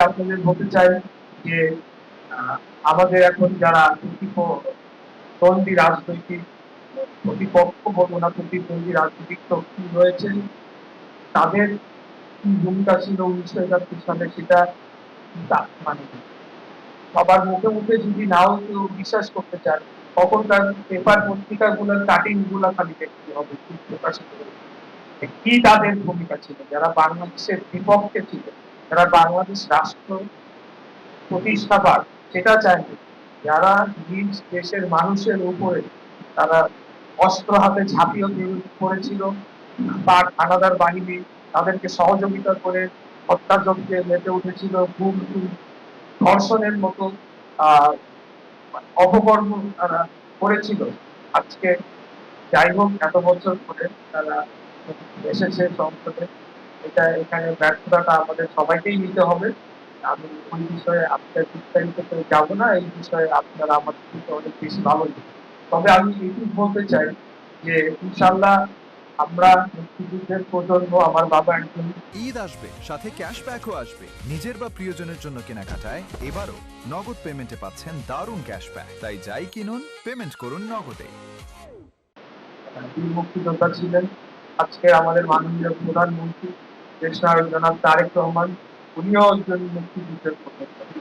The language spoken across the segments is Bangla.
আপনাদের বলতে চাই যে আমাদের এখন যারা প্রতিদ্বন্দ্বী রাজনৈতিক প্রতিপক্ষ বলবো না, প্রতিদ্বন্দ্বী রাজনৈতিক শক্তি রয়েছে, তাদের কি ভূমিকা ছিল 1971 সালে সেটা মানে সবার মুখে মুখে যদি নাও কেউ বিশ্বাস করতে চান, তখনকার পেপার পত্রিকা গুলোর কাটিং গুলা খালি দেখতে হবে প্রকাশিত কি তাদের ভূমিকা ছিল, যারা বাংলাদেশের বিপক্ষে ছিল, যারা বাংলাদেশ রাষ্ট্র প্রতিষ্ঠাবার সেটা চায়নি, যারা নিজ দেশের মানুষের উপরে তারা অস্ত্র হাতে ঝাঁপিয়ে পড়েছিল, পাক হানাদার বাহিনী তাদেরকে সহযোগিতা করে হত্যাযজ্ঞে মেতে উঠেছিল, গুম ধর্ষণের মতো আহ অপকর্ম তারা করেছিল। আজকে যাই হোক এত বছর পরে তারা এসেছে সংসদে, এটা এখানে ব্যর্থতাটা আমাদের সবাইকেই নিতে হবে। আমি ওই বিষয়ে আপনার বিস্তারিত যাবো না, এই বিষয়ে আপনারা আমাদের থেকে অনেক বেশি ভালো। তবে আমি এটি বলতে চাই যে ইনশাল্লাহ আমরা মুক্তিযুদ্ধের প্রজন্ম, আমার বাবা একজন। ঈদ আসবে, সাথে ক্যাশব্যাকও আসবে। নিজের বা প্রিয়জনের জন্য কেনাকাটায় এবারও নগদ পেমেন্টে পাচ্ছেন দারুণ ক্যাশব্যাক। তাই যাই কিনুন, পেমেন্ট করুন নগদে। মুক্তিযোদ্ধা ছিলেন আজকে আমাদের মাননীয় প্রধানমন্ত্রী দেশনায়ক জনাব তারেক রহমান, উনিও একজন মুক্তিযুদ্ধের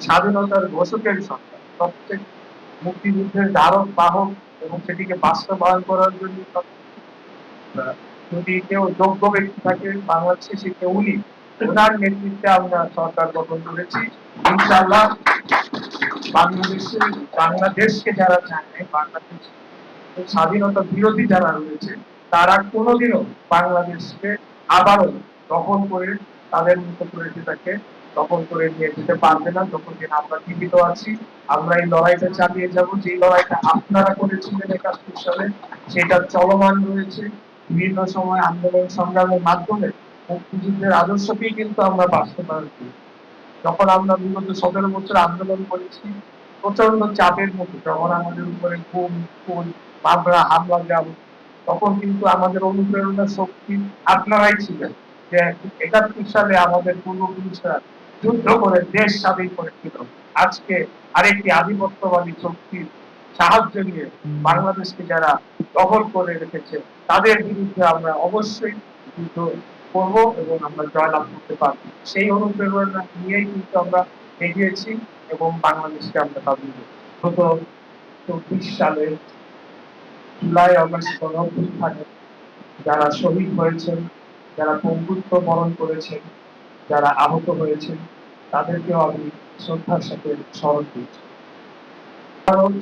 স্বাধীনতার ঘোষকের সন্তান, সবচেয়ে মুক্তিযুদ্ধের ধারক বাহক, এবং সেটিকে বাস্তবায়ন করার জন্য যদি কেউ যোগ্য ব্যক্তি থাকে বাংলাদেশে সে উনি, ওনার নেতৃত্বে আমরা সরকার গঠন করেছি। ইনশাআল্লাহ বাংলাদেশকে যারা চায়, বাংলাদেশ স্বাধীনতা বিরোধী যারা রয়েছে, তারা কোনোদিনও বাংলাদেশকে আবারও দখল করে তাদের মতো করে সেটাকে দখল করে নিয়ে যেতে পারবে না। যতদিন আমরা জীবিত আছি আমরা এই লড়াইটা চালিয়ে যাব। যে লড়াইটা আপনারা করেছিলেন 71 সালে, সেটা চলমান রয়েছে। বিভিন্ন সময় আন্দোলন সংগ্রামের মাধ্যমে মুক্তিযুদ্ধের আদর্শকেই কিন্তু আমরা বাস্তবায়ন করি। যখন আমরা বিগত 17 বছর আন্দোলন করেছি, প্রচন্ড চাপের মধ্যে যখন আমাদের উপরে গুম, খুন, মামলা, হামলা যাব, তখন কিন্তু আমাদের অনুপ্রেরণার শক্তি আপনারাই ছিলেন। যে 71 সালে আমাদের পূর্বপুরুষরা যুদ্ধ করে দেশ স্বাধীন করেছিল। আজকে আরেকটি আধিপত্যবাদী শক্তির সাহায্য নিয়ে বাংলাদেশকে যারা দখল করে রেখেছে, তাদের বিরুদ্ধে আমরা অবশ্যই যুদ্ধ করবো এবং আমরা জয়লাভ করতে পারবো। সেই অনুপ্রেরণা নিয়েই কিন্তু আমরা এগিয়েছি এবং বাংলাদেশকে আমরা স্বাধীন করেছি। গত 24 সালে জুলাই আগস্ট গণঅভ্যুত্থানে যারা শহীদ হয়েছেন, যারা পঙ্গুত্ব বরণ করেছেন, যারা আহত হয়েছেন, তাদেরকেও আমি শ্রদ্ধার সাথে স্মরণ করছি।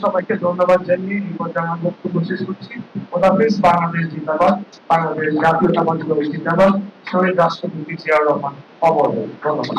সবাইকে ধন্যবাদ জানিয়ে এই পর্যায়ে আমার বক্তব্য শেষ করছি। খোদাহাফেজ। বাংলাদেশ জিন্দাবাদ, বাংলাদেশ জাতীয়তাবাদী দল জিন্দাবাদ, শহীদ রাষ্ট্রপতি জিয়াউর রহমান অমর। ধন্যবাদ।